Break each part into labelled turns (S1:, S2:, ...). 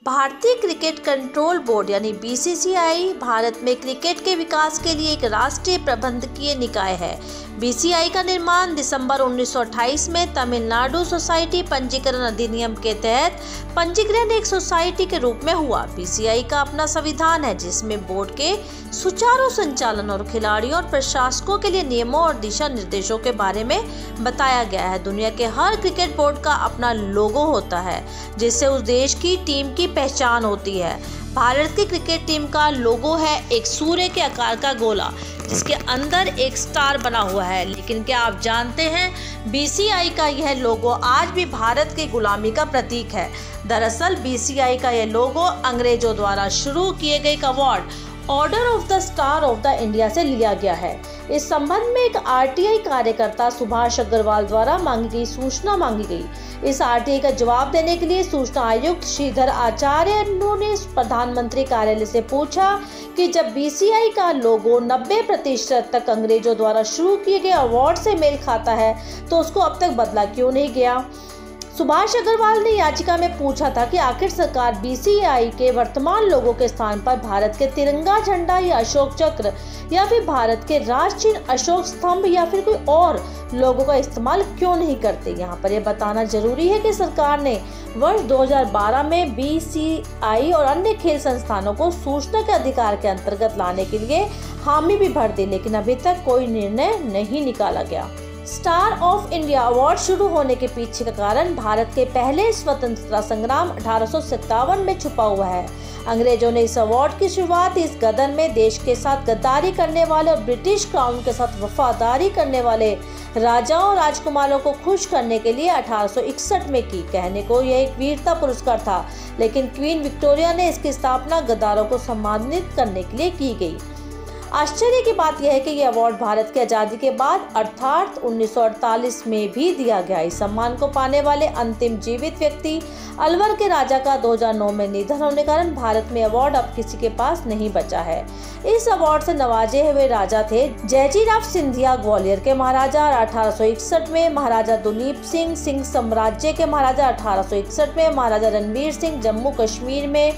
S1: भारतीय cricket control board यानी BCCI Bharat में क्रिकेट के विकास के लिए एक राष्ट्रीय प्रबंधकीय निकाय है। बीसीसीआई का निर्माण दिसंबर 1928 में तमिलनाडु सोसाइटी पंजीकरण अधिनियम के तहत पंजीकरण एक सोसाइटी के रूप में हुआ। बीसीसीआई का अपना संविधान है जिसमें बोर्ड के सुचारू संचालन और खिलाड़ियों और प्रशासकों के लिए नियमों और दिशा निर्देशों के बारे में बताया गया है। दुनिया के हर क्रिकेट बोर्ड का अपना लोगो होता है जिससे उस देश की टीम की पहचान होती है। भारत की क्रिकेट टीम का लोगो है एक सूर्य के आकार का गोला जिसके अंदर एक स्टार बना हुआ है। लेकिन क्या आप जानते हैं बीसीसीआई का यह लोगो आज भी भारत की गुलामी का प्रतीक है। दरअसल बीसीसीआई का यह लोगो अंग्रेजों द्वारा शुरू किए गए एक award order of the star of the India से लिया गया है। इस संबंध में एक आरटीआई कार्यकर्ता सुभाष अग्रवाल द्वारा मांगी गई सूचना मांगी गई। इस आरटीआई का जवाब देने के लिए सूचना आयुक्त श्रीधर आचार्य ने प्रधानमंत्री कार्यालय से पूछा कि जब बीसीसीआई का लोगो 90% तक अंग्रेजों द्वारा शुरू किए गए अवार्ड से मेल खाता है तो उसको अब तक बदला क्यों नहीं गया। सुभाष अग्रवाल ने याचिका में पूछा था कि आखिर सरकार बीसीसीआई के वर्तमान लोगो के स्थान पर भारत के तिरंगा झंडा या अशोक चक्र या फिर भारत के राष्ट्र चिन्ह अशोक स्तंभ या फिर कोई और लोगो का इस्तेमाल क्यों नहीं करते। यहाँ पर यह बताना जरूरी है कि सरकार ने वर्ष 2012 में बीसीसीआई और अन्य खेल संस्थानों को सूचना के अधिकार के अंतर्गत लाने के लिए हामी भी भर दी, लेकिन अभी तक कोई निर्णय नहीं निकाला गया। स्टार ऑफ इंडिया अवार्ड शुरू होने के पीछे का कारण भारत के पहले स्वतंत्रता संग्राम 1857 में छुपा हुआ है। अंग्रेजों ने इस अवार्ड की शुरुआत इस गदर में देश के साथ गद्दारी करने वाले और ब्रिटिश क्राउन के साथ वफादारी करने वाले राजाओं और राजकुमारों को खुश करने के लिए 1861 में की। कहने को यह एक वीरता पुरस्कार था, लेकिन क्वीन विक्टोरिया ने इसकी स्थापना गद्दारों को सम्मानित करने के लिए की गई। आश्चर्य की बात यह है कि यह अवार्ड भारत की आज़ादी के बाद अर्थात 1948 में भी दिया गया। इस सम्मान को पाने वाले अंतिम जीवित व्यक्ति अलवर के राजा का 2009 में निधन होने के कारण भारत में अवार्ड अब किसी के पास नहीं बचा है। इस अवार्ड से नवाजे हुए राजा थे जयजीराव सिंधिया ग्वालियर के महाराजा 1861 में, महाराजा दुलीप सिंह साम्राज्य के महाराजा 1861 में, महाराजा रणवीर सिंह जम्मू कश्मीर में,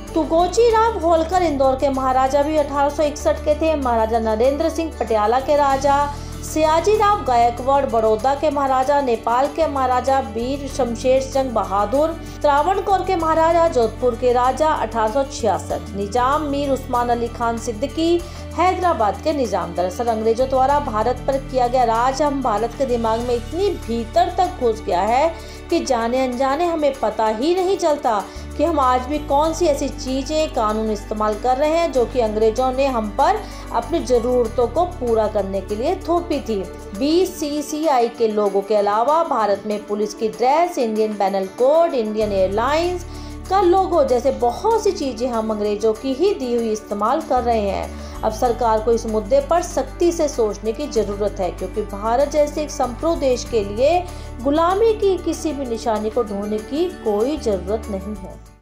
S1: तुगोजी राव होलकर इंदौर के महाराजा भी 1861 के थे, महाराजा नरेंद्र सिंह पटियाला के राजा, सियाजी राव गायकवाड़ बड़ौदा के महाराजा, नेपाल के महाराजा वीर शमशेर जंग बहादुर, त्रावणकोर के महाराजा, जोधपुर के राजा 1866, निजाम मीर उस्मान अली खान सिद्दीकी, हैदराबाद के निजाम। दरअसल अंग्रेजों द्वारा भारत पर किया गया राज हम भारत के दिमाग में इतनी भीतर तक घुस गया है कि जाने अनजाने हमें पता ही नहीं चलता कि हम आज भी कौन सी ऐसी चीज़ें कानून इस्तेमाल कर रहे हैं जो कि अंग्रेजों ने हम पर अपनी ज़रूरतों को पूरा करने के लिए थोपी थी। बीसीसीआई के लोगों के अलावा भारत में पुलिस की dress, Indian panel code, Indian airlines का लोगो जैसे बहुत सी चीज़ें हम अंग्रेजों की ही दी हुई इस्तेमाल कर रहे हैं। अब सरकार को इस मुद्दे पर सख्ती से सोचने की ज़रूरत है, क्योंकि भारत जैसे एक संप्रभु देश के लिए गुलामी की किसी भी निशानी को ढूंढने की कोई ज़रूरत नहीं है।